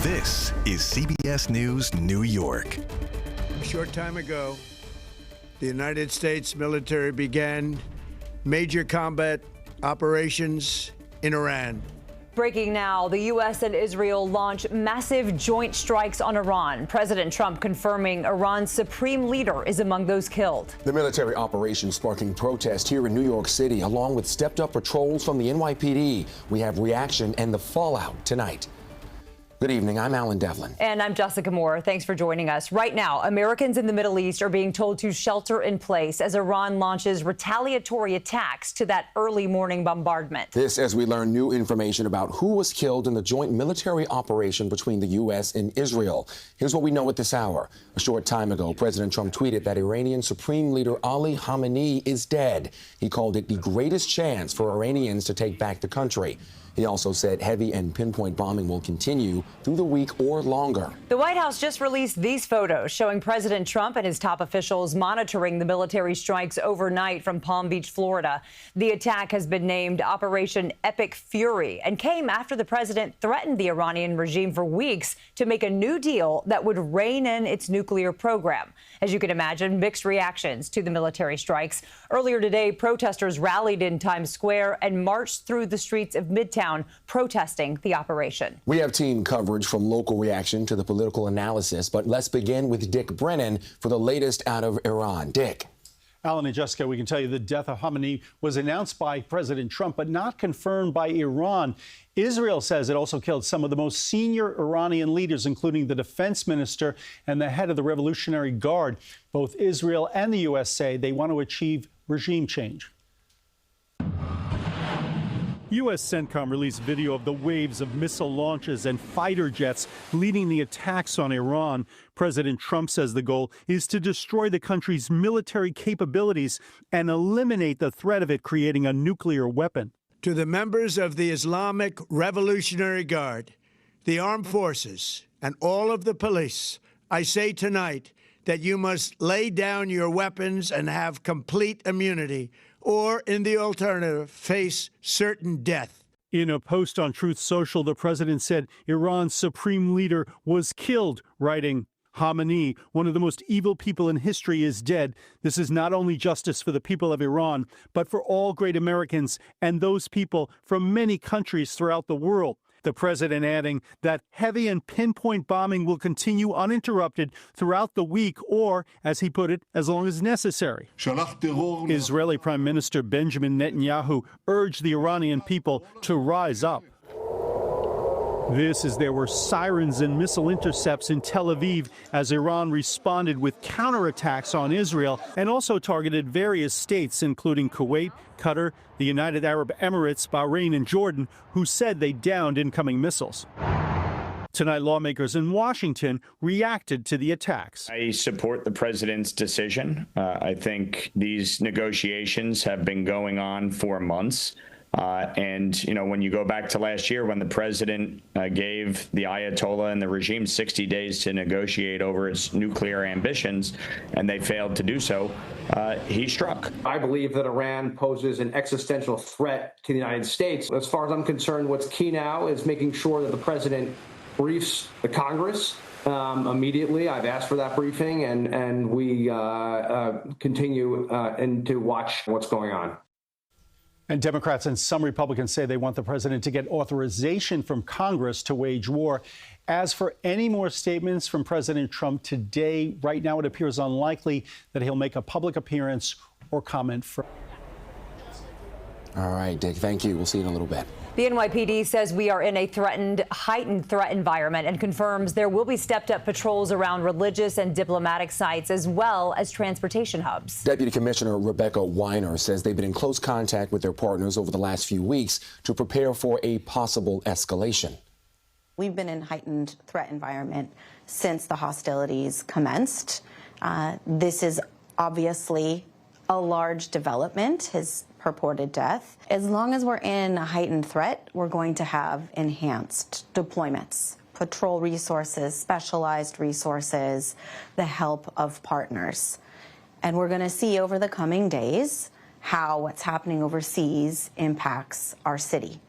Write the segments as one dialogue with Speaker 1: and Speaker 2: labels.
Speaker 1: This is CBS News, New York.
Speaker 2: A short time ago, the United States military began major combat operations in Iran.
Speaker 3: Breaking now, the U.S. and Israel launch massive joint strikes on Iran. President Trump confirming Iran's supreme leader is among those killed.
Speaker 4: The military operation sparking protest here in New York City, along with stepped-up patrols from the NYPD. We have reaction and the fallout tonight. Good evening. I'm Alan Devlin.
Speaker 3: And I'm Jessica Moore. Thanks for joining us. Right now, Americans in the Middle East are being told to shelter in place as Iran launches retaliatory attacks to that early morning bombardment.
Speaker 4: This as we learn new information about who was killed in the joint military operation between the U.S. and Israel. Here's what we know at this hour. A short time ago, President Trump tweeted that Iranian Supreme Leader Ali Khamenei is dead. He called it the greatest chance for Iranians to take back the country. He also said heavy and pinpoint bombing will continue through the week or longer.
Speaker 3: The White House just released these photos showing President Trump and his top officials monitoring the military strikes overnight from Palm Beach, Florida. The attack has been named Operation Epic Fury and came after the president threatened the Iranian regime for weeks to make a new deal that would rein in its nuclear program. As you can imagine, mixed reactions to the military strikes. Earlier today, protesters rallied in Times Square and marched through the streets of Midtown protesting the operation.
Speaker 4: We have team coverage from local reaction to the political analysis, but let's begin with Dick Brennan for the latest out of Iran. Dick.
Speaker 5: Alan and Jessica, we can tell you the death of Khamenei was announced by President Trump, but not confirmed by Iran. Israel says it also killed some of the most senior Iranian leaders, including the defense minister and the head of the Revolutionary Guard. Both Israel and the U.S. say they want to achieve regime change. U.S. CENTCOM released video of the waves of missile launches and fighter jets leading the attacks on Iran. President Trump says the goal is to destroy the country's military capabilities and eliminate the threat of it creating a nuclear weapon.
Speaker 2: To the members of the Islamic Revolutionary Guard, the armed forces, and all of the police, I say tonight that you must lay down your weapons and have complete immunity, or, in the alternative, face certain death.
Speaker 5: In a post on Truth Social, the president said Iran's supreme leader was killed, writing, Khamenei, one of the most evil people in history, is dead. This is not only justice for the people of Iran, but for all great Americans and those people from many countries throughout the world. The president adding that heavy and pinpoint bombing will continue uninterrupted throughout the week or, as he put it, as long as necessary. Israeli Prime Minister Benjamin Netanyahu urged the Iranian people to rise up. This as there were sirens and missile intercepts in Tel Aviv as Iran responded with counterattacks on Israel and also targeted various states, including Kuwait, Qatar, the United Arab Emirates, Bahrain, and Jordan, who said they downed incoming missiles. Tonight, lawmakers in Washington reacted to the attacks.
Speaker 6: I support the president's decision. I think these negotiations have been going on for months. And, you know, when you go back to last year when the president gave the Ayatollah and the regime 60 days to negotiate over its nuclear ambitions, and they failed to do so, he struck.
Speaker 7: I believe that Iran poses an existential threat to the United States. As far as I'm concerned, what's key now is making sure that the president briefs the Congress immediately. I've asked for that briefing, and we continue to watch what's going on.
Speaker 5: And Democrats and some Republicans say they want the president to get authorization from Congress to wage war. As for any more statements from President Trump today, right now it appears unlikely that he'll make a public appearance or comment further.
Speaker 4: All right, Dick, thank you. We'll see you in a little bit.
Speaker 3: The NYPD says we are in a heightened threat environment and confirms there will be stepped-up patrols around religious and diplomatic sites as well as transportation hubs.
Speaker 4: Deputy Commissioner Rebecca Weiner says they've been in close contact with their partners over the last few weeks to prepare for a possible escalation.
Speaker 8: We've been in heightened threat environment since the hostilities commenced. This is obviously a large development, his purported death. As long as we're in a heightened threat, we're going to have enhanced deployments, patrol resources, specialized resources, the help of partners. And we're going to see over the coming days how what's happening overseas impacts our city.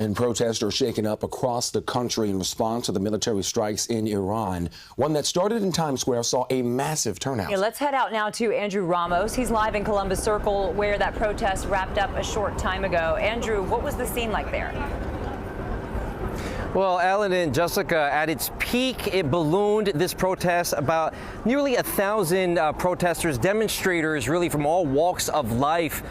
Speaker 4: And protests are shaken up across the country in response to the military strikes in Iran. One that started in Times Square saw a massive turnout.
Speaker 3: Yeah, let's head out now to Andrew Ramos. He's live in Columbus Circle, where that protest wrapped up a short time ago. Andrew, what was the scene like there?
Speaker 9: Well, Alan and Jessica, at its peak, it ballooned, this protest. About nearly 1,000 protesters, demonstrators, really from all walks of life,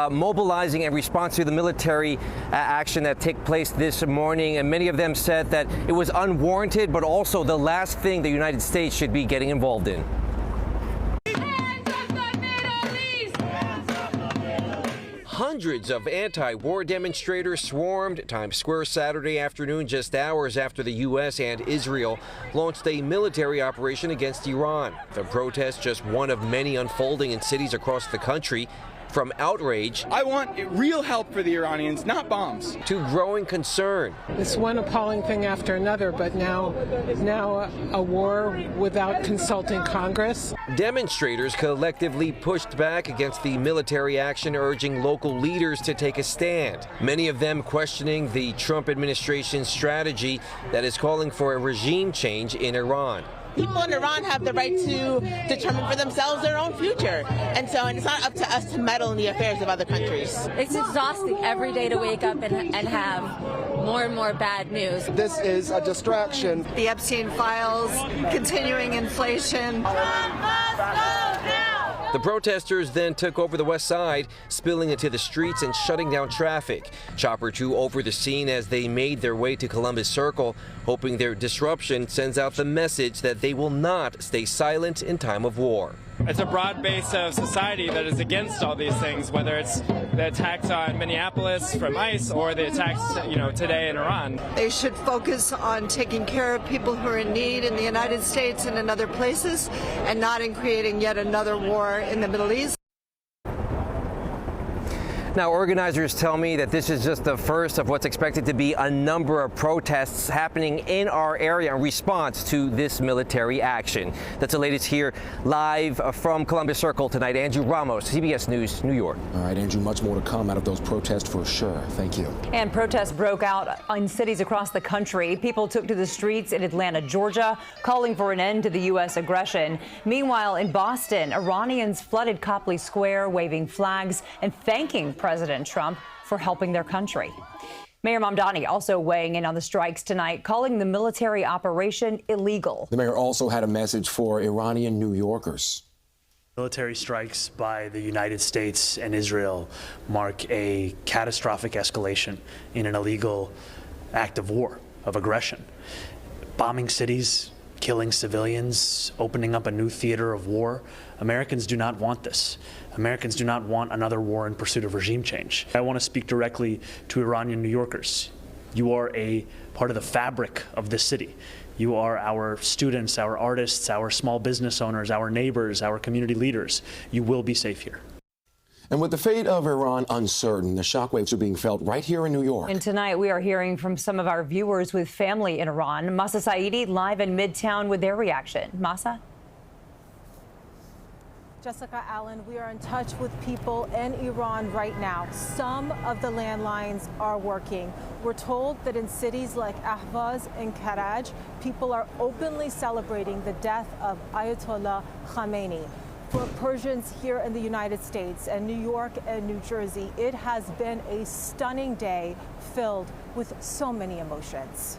Speaker 9: mobilizing in response to the military action that took place this morning. And many of them said that it was unwarranted, but also the last thing the United States should be getting involved in. Hundreds of anti-war demonstrators swarmed Times Square Saturday afternoon, just hours after the U.S. and Israel launched a military operation against Iran. The protest, just one of many unfolding in cities across the country, from outrage,
Speaker 10: I want real help for the Iranians, not bombs,
Speaker 9: to growing concern.
Speaker 11: It's one appalling thing after another, but now a war without consulting Congress.
Speaker 9: Demonstrators collectively pushed back against the military action, urging local leaders to take a stand. Many of them questioning the Trump administration's strategy that is calling for a regime change in Iran.
Speaker 12: People in Iran have the right to determine for themselves their own future. And it's not up to us to meddle in the affairs of other countries.
Speaker 13: It's exhausting every day to wake up and have more and more bad news.
Speaker 14: This is a distraction.
Speaker 15: The Epstein files, continuing inflation.
Speaker 9: The protesters then took over the west side, spilling into the streets and shutting down traffic. Chopper 2 over the scene as they made their way to Columbus Circle, hoping their disruption sends out the message that they will not stay silent in time of war.
Speaker 16: It's a broad base of society that is against all these things, whether it's the attacks on Minneapolis from ICE or the attacks, today in Iran.
Speaker 15: They should focus on taking care of people who are in need in the United States and in other places, and not in creating yet another war in the Middle East.
Speaker 9: Now, organizers tell me that this is just the first of what's expected to be a number of protests happening in our area in response to this military action. That's the latest here live from Columbus Circle tonight. Andrew Ramos, CBS News, New York.
Speaker 4: All right, Andrew, much more to come out of those protests for sure. Thank you.
Speaker 3: And protests broke out in cities across the country. People took to the streets in Atlanta, Georgia, calling for an end to the U.S. aggression. Meanwhile, in Boston, Iranians flooded Copley Square, waving flags and thanking President Trump for helping their country. Mayor Mamdani also weighing in on the strikes tonight, calling the military operation illegal.
Speaker 4: The mayor also had a message for Iranian New Yorkers.
Speaker 17: Military strikes by the United States and Israel mark a catastrophic escalation in an illegal act of war, of aggression. Bombing cities, killing civilians, opening up a new theater of war. Americans do not want this. Americans do not want another war in pursuit of regime change. I want to speak directly to Iranian New Yorkers. You are a part of the fabric of this city. You are our students, our artists, our small business owners, our neighbors, our community leaders. You will be safe here.
Speaker 4: And with the fate of Iran uncertain, the shockwaves are being felt right here in New York.
Speaker 3: And tonight we are hearing from some of our viewers with family in Iran. Mahsa Saeidi live in Midtown with their reaction. Mahsa?
Speaker 18: Jessica, Allen, we are in touch with people in Iran right now. Some of the landlines are working. We're told that in cities like Ahvaz and Karaj, people are openly celebrating the death of Ayatollah Khamenei. For Persians here in the United States and New York and New Jersey, it has been a stunning day filled with so many emotions.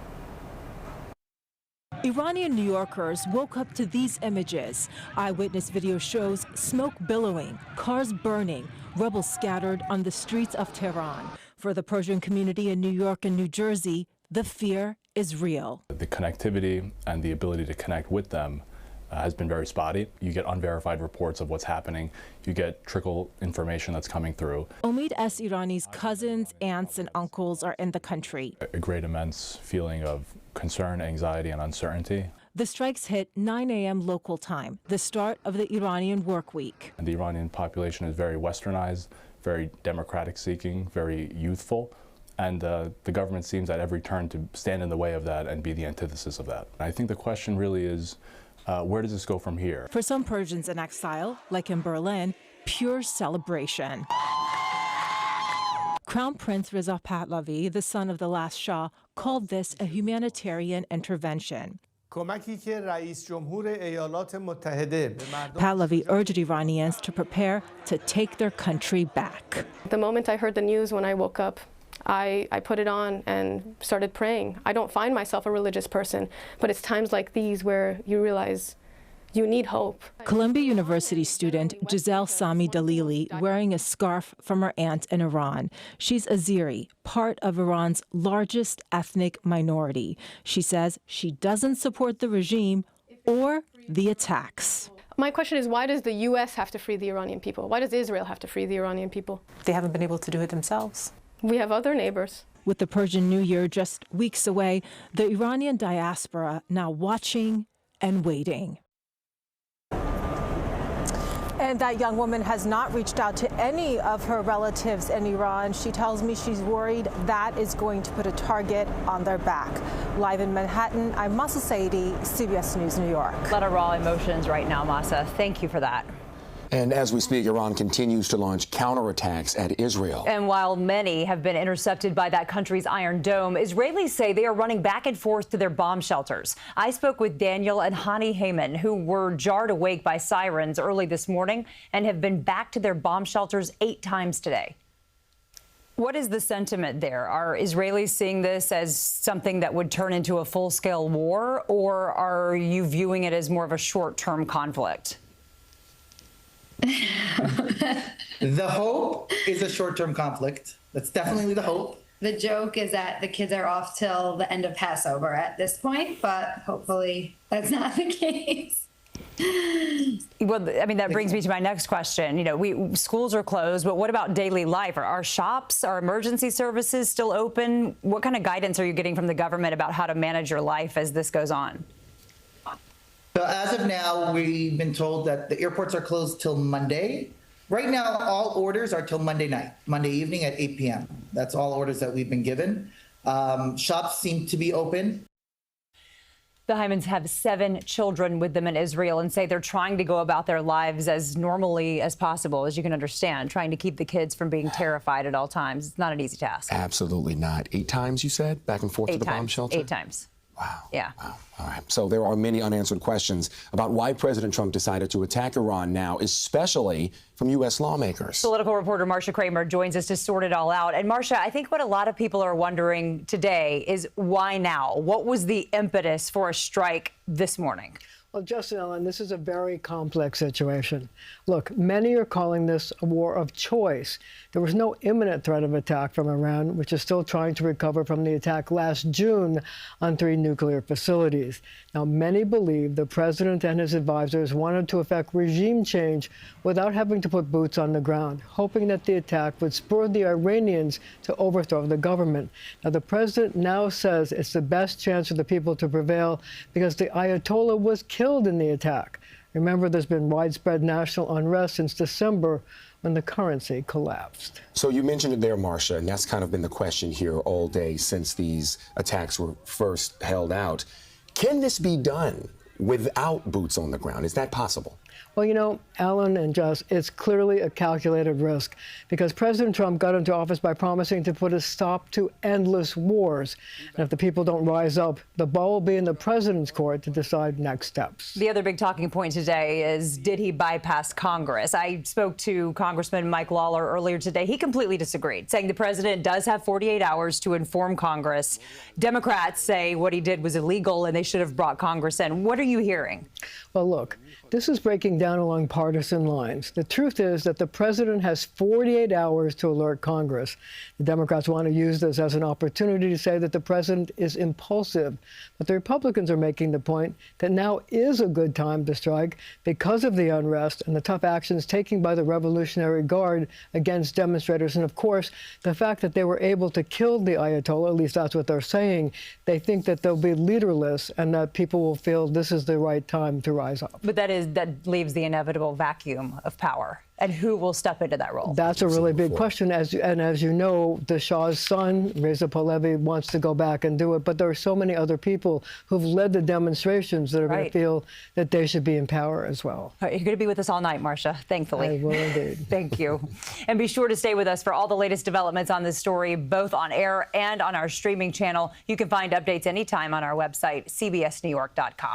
Speaker 18: Iranian New Yorkers woke up to these images. Eyewitness video shows smoke billowing, cars burning, rubble scattered on the streets of Tehran. For the Persian community in New York and New Jersey, the fear is real.
Speaker 19: The connectivity and the ability to connect with them has been very spotty. You get unverified reports of what's happening. You get trickle information that's coming through.
Speaker 18: Omid S. Irani's cousins, aunts, and uncles are in the country.
Speaker 19: A great immense feeling of concern, anxiety, and uncertainty.
Speaker 18: The strikes hit 9 a.m. local time, the start of the Iranian work week.
Speaker 19: And the Iranian population is very westernized, very democratic-seeking, very youthful. And the government seems at every turn to stand in the way of that and be the antithesis of that. And I think the question really is, where does this go from here?
Speaker 18: For some Persians in exile, like in Berlin, pure celebration. Crown Prince Reza Pahlavi, the son of the last Shah, called this a humanitarian intervention. Pahlavi urged Iranians to prepare to take their country back.
Speaker 20: The moment I heard the news when I woke up, I put it on and started praying. I don't find myself a religious person, but it's times like these where you realize you need hope.
Speaker 18: Columbia University student Giselle Sami Dalili wearing a scarf from her aunt in Iran. She's Azeri, part of Iran's largest ethnic minority. She says she doesn't support the regime or the attacks.
Speaker 20: My question is, why does the U.S. have to free the Iranian people? Why does Israel have to free the Iranian people?
Speaker 18: They haven't been able to do it themselves.
Speaker 20: We have other neighbors. With
Speaker 18: the Persian New Year just weeks away, the Iranian diaspora now watching and waiting. And that young woman has not reached out to any of her relatives in Iran. She tells me she's worried that is going to put a target on their back. Live in Manhattan, I'm Mahsa Saeidi, CBS News, New York.
Speaker 3: A lot of raw emotions right now, Mahsa. Thank you for that.
Speaker 4: And as we speak, Iran continues to launch counterattacks at Israel.
Speaker 3: And while many have been intercepted by that country's Iron Dome, Israelis say they are running back and forth to their bomb shelters. I spoke with Daniel and Hani Heyman, who were jarred awake by sirens early this morning and have been back to their bomb shelters 8 times today. What is the sentiment there? Are Israelis seeing this as something that would turn into a full-scale war, or are you viewing it as more of a short-term conflict?
Speaker 21: The hope is a short-term conflict. That's definitely the hope.
Speaker 22: The joke is that the kids are off till the end of Passover at this point, but hopefully that's not the case.
Speaker 3: Well, I mean, that brings me to my next question. You know, schools are closed, but what about daily life? Are shops, are emergency services still open? What kind of guidance are you getting from the government about how to manage your life as this goes on?
Speaker 21: So as of now, we've been told that the airports are closed till Monday. Right now, all orders are till Monday night, Monday evening at 8 p.m. That's all orders that we've been given. Shops seem to be open.
Speaker 3: The Heymans have 7 children with them in Israel and say they're trying to go about their lives as normally as possible, as you can understand, trying to keep the kids from being terrified at all times. It's not an easy task.
Speaker 4: Absolutely not. 8 times, you said, back and forth to the bomb shelter?
Speaker 3: 8 times.
Speaker 4: Wow.
Speaker 3: Yeah.
Speaker 4: Wow. All right. So there are many unanswered questions about why President Trump decided to attack Iran now, especially from U.S. lawmakers.
Speaker 3: Political reporter Marcia Kramer joins us to sort it all out. And Marcia, I think what a lot of people are wondering today is why now? What was the impetus for a strike this morning?
Speaker 23: Well, Justin Ellen, this is a very complex situation. Look, many are calling this a war of choice. There was no imminent threat of attack from Iran, which is still trying to recover from the attack last June on 3 nuclear facilities. Now, many believe the president and his advisors wanted to effect regime change without having to put boots on the ground, hoping that the attack would spur the Iranians to overthrow the government. Now, the president now says it's the best chance for the people to prevail because the Ayatollah was killed in the attack. Remember, there's been widespread national unrest since December when the currency collapsed.
Speaker 4: So you mentioned it there, Marcia, and that's kind of been the question here all day since these attacks were first held out. Can this be done without boots on the ground? Is that possible?
Speaker 23: Well, you know, Alan and Jess, it's clearly a calculated risk because President Trump got into office by promising to put a stop to endless wars. And if the people don't rise up, the ball will be in the president's court to decide next steps.
Speaker 3: The other big talking point today is, did he bypass Congress? I spoke to Congressman Mike Lawler earlier today. He completely disagreed, saying the president does have 48 hours to inform Congress. Democrats say what he did was illegal and they should have brought Congress in. What are you hearing?
Speaker 23: Well, look, this is breaking down along partisan lines. The truth is that the president has 48 hours to alert Congress. The Democrats want to use this as an opportunity to say that the president is impulsive. But the Republicans are making the point that now is a good time to strike because of the unrest and the tough actions taken by the Revolutionary Guard against demonstrators. And, of course, the fact that they were able to kill the Ayatollah, at least that's what they're saying. They think that they'll be leaderless and that people will feel this is the right time to rise up.
Speaker 3: But that is that leaves the inevitable vacuum of power. And who will step into that role?
Speaker 23: That's a really big question. As you know, the Shah's son, Reza Pahlavi, wants to go back and do it. But there are so many other people who've led the demonstrations that are going to feel that they should be in power as well.
Speaker 3: You're going to be with us all night, Marcia, thankfully.
Speaker 23: I will indeed.
Speaker 3: Thank you. And be sure to stay with us for all the latest developments on this story, both on air and on our streaming channel. You can find updates anytime on our website, cbsnewyork.com.